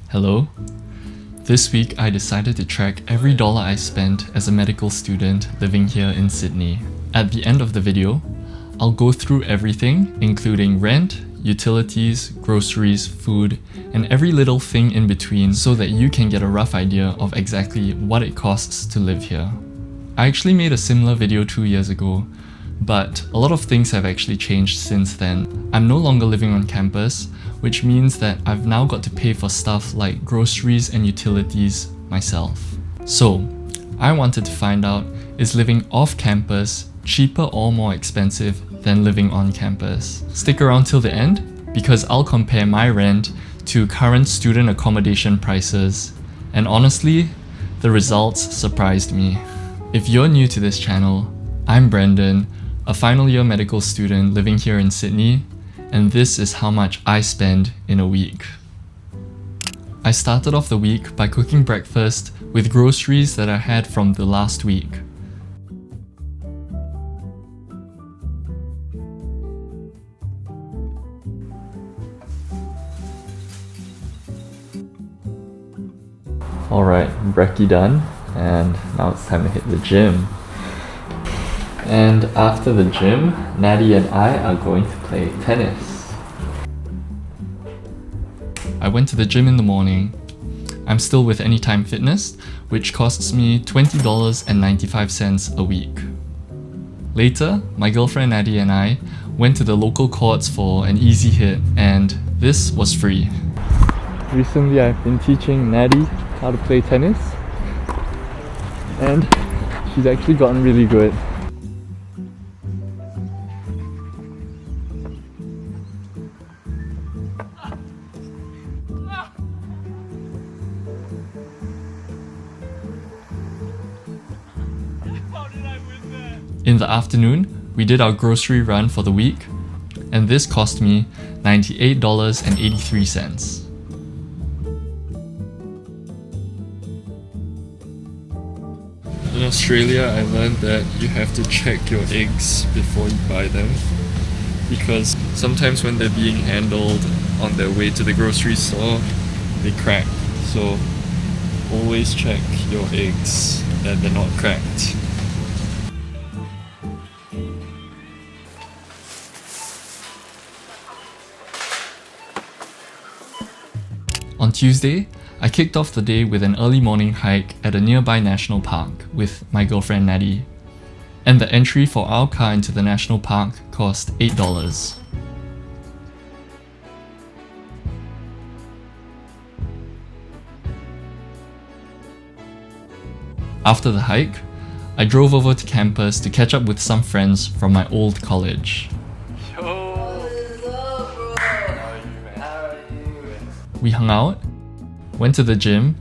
Hello? This week I decided to track every dollar I spent as a medical student living here in Sydney. At the end of the video, I'll go through everything, including rent, utilities, groceries, food, and every little thing in between so that you can get a rough idea of exactly what it costs to live here. I actually made a similar video 2 years ago, but a lot of things have actually changed since then. I'm no longer living on campus, which means that I've now got to pay for stuff like groceries and utilities myself. So, I wanted to find out, is living off campus cheaper or more expensive than living on campus? Stick around till the end, because I'll compare my rent to current student accommodation prices, and honestly, the results surprised me. If you're new to this channel, I'm Brendan, a final year medical student living here in Sydney, and this is how much I spend in a week. I started off the week by cooking breakfast with groceries that I had from the last week. Alright, brekkie done, and now it's time to hit the gym. And after the gym, Natty and I are going to play tennis. I went to the gym in the morning. I'm still with Anytime Fitness, which costs me $20.95 a week. Later, my girlfriend Natty and I went to the local courts for an easy hit, and this was free. Recently, I've been teaching Natty how to play tennis, and she's actually gotten really good. In the afternoon, we did our grocery run for the week, and this cost me $98.83. In Australia, I learned that you have to check your eggs before you buy them, because sometimes when they're being handled on their way to the grocery store, they crack. So always check your eggs that they're not cracked. On Tuesday, I kicked off the day with an early morning hike at a nearby national park with my girlfriend Natty. And the entry for our car into the national park cost $8. After the hike, I drove over to campus to catch up with some friends from my old college. We hung out, went to the gym,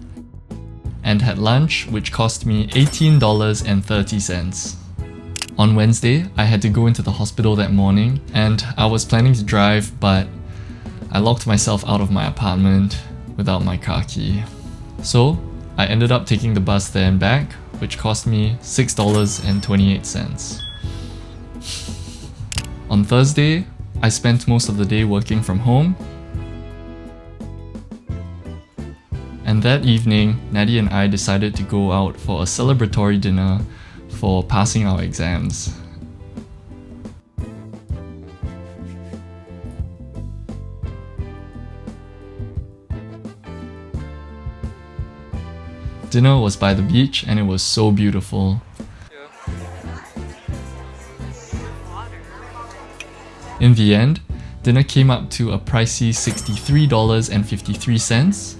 and had lunch, which cost me $18.30. On Wednesday, I had to go into the hospital that morning, and I was planning to drive, but I locked myself out of my apartment without my car key. So, I ended up taking the bus there and back, which cost me $6.28. On Thursday, I spent most of the day working from home. And that evening, Natty and I decided to go out for a celebratory dinner for passing our exams. Dinner was by the beach and it was so beautiful. In the end, dinner came up to a pricey $63.53.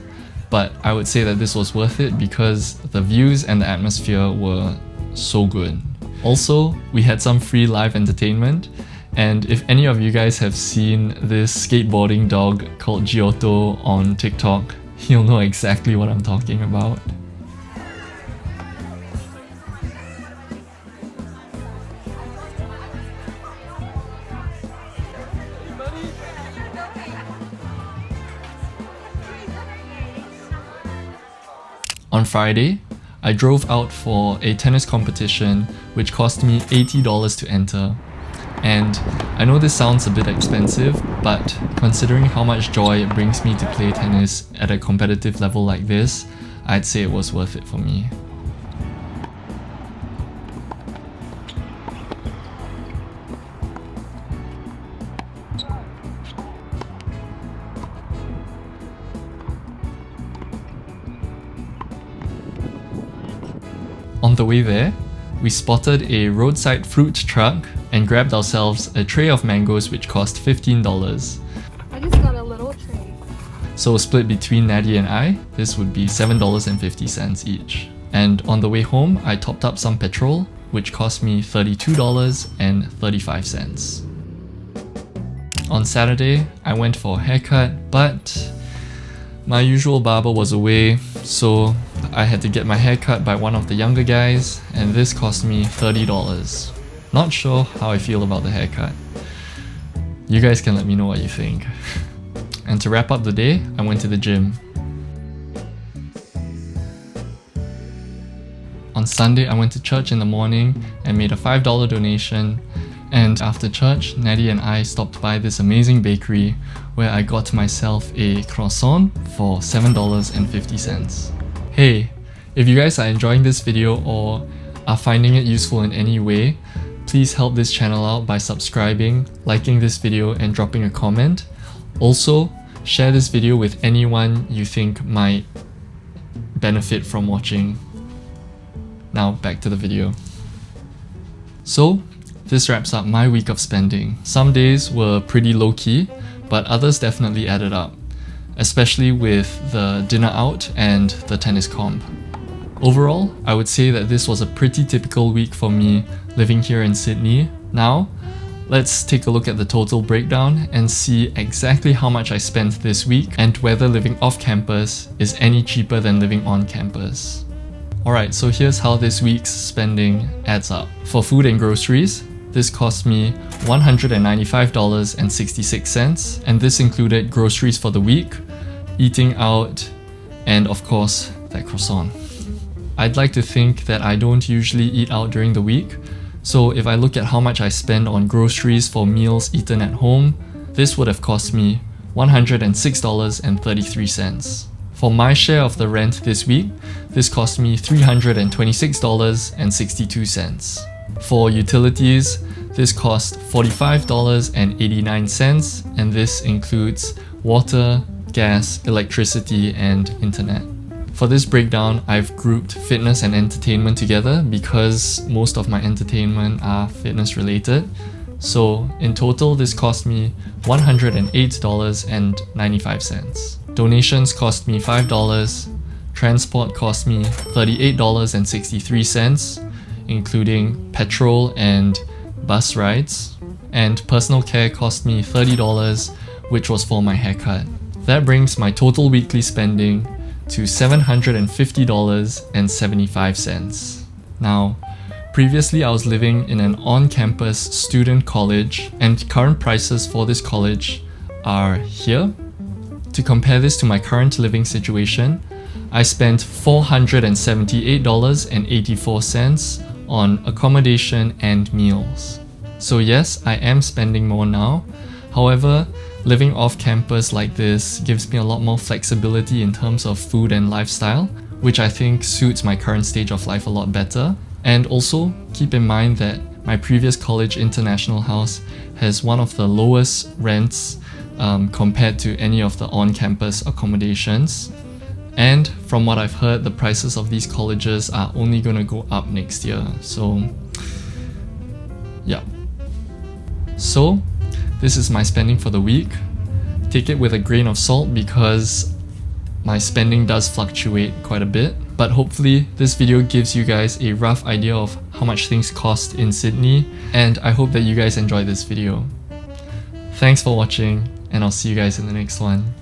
But I would say that this was worth it because the views and the atmosphere were so good. Also, we had some free live entertainment, and if any of you guys have seen this skateboarding dog called Giotto on TikTok, you'll know exactly what I'm talking about. On Friday, I drove out for a tennis competition which cost me $80 to enter, and I know this sounds a bit expensive, but considering how much joy it brings me to play tennis at a competitive level like this, I'd say it was worth it for me. On the way there, we spotted a roadside fruit truck and grabbed ourselves a tray of mangoes which cost $15. I just got a little tray. So split between Nadia and I, this would be $7.50 each. And on the way home, I topped up some petrol, which cost me $32.35. On Saturday, I went for a haircut, but my usual barber was away, so I had to get my hair cut by one of the younger guys, and this cost me $30. Not sure how I feel about the haircut. You guys can let me know what you think. And to wrap up the day, I went to the gym. On Sunday, I went to church in the morning and made a $5 donation. And after church, Nadia and I stopped by this amazing bakery where I got myself a croissant for $7.50. Hey, if you guys are enjoying this video or are finding it useful in any way, please help this channel out by subscribing, liking this video and dropping a comment. Also, share this video with anyone you think might benefit from watching. Now back to the video. So, this wraps up my week of spending. Some days were pretty low-key, but others definitely added up, especially with the dinner out and the tennis comp. Overall, I would say that this was a pretty typical week for me living here in Sydney. Now, let's take a look at the total breakdown and see exactly how much I spent this week and whether living off campus is any cheaper than living on campus. Alright, so here's how this week's spending adds up. For food and groceries, this cost me $195.66, and this included groceries for the week, eating out, and of course, that croissant. I'd like to think that I don't usually eat out during the week, so if I look at how much I spend on groceries for meals eaten at home, this would have cost me $106.33. For my share of the rent this week, this cost me $326.62. For utilities, this cost $45.89, and this includes water, gas, electricity, and internet. For this breakdown, I've grouped fitness and entertainment together because most of my entertainment are fitness related. So in total, this cost me $108.95. Donations cost me $5, transport cost me $38.63, including petrol and bus rides, and personal care cost me $30, which was for my haircut. That brings my total weekly spending to $750.75. Now, previously I was living in an on-campus student college, and current prices for this college are here. To compare this to my current living situation, I spent $478.84 on accommodation and meals. So yes, I am spending more now. However, living off campus like this gives me a lot more flexibility in terms of food and lifestyle, which I think suits my current stage of life a lot better. And also, keep in mind that my previous college international house has one of the lowest rents compared to any of the on-campus accommodations. And from what I've heard, the prices of these colleges are only going to go up next year. So, yeah. So, this is my spending for the week. Take it with a grain of salt because my spending does fluctuate quite a bit. But hopefully, this video gives you guys a rough idea of how much things cost in Sydney. And I hope that you guys enjoyed this video. Thanks for watching, and I'll see you guys in the next one.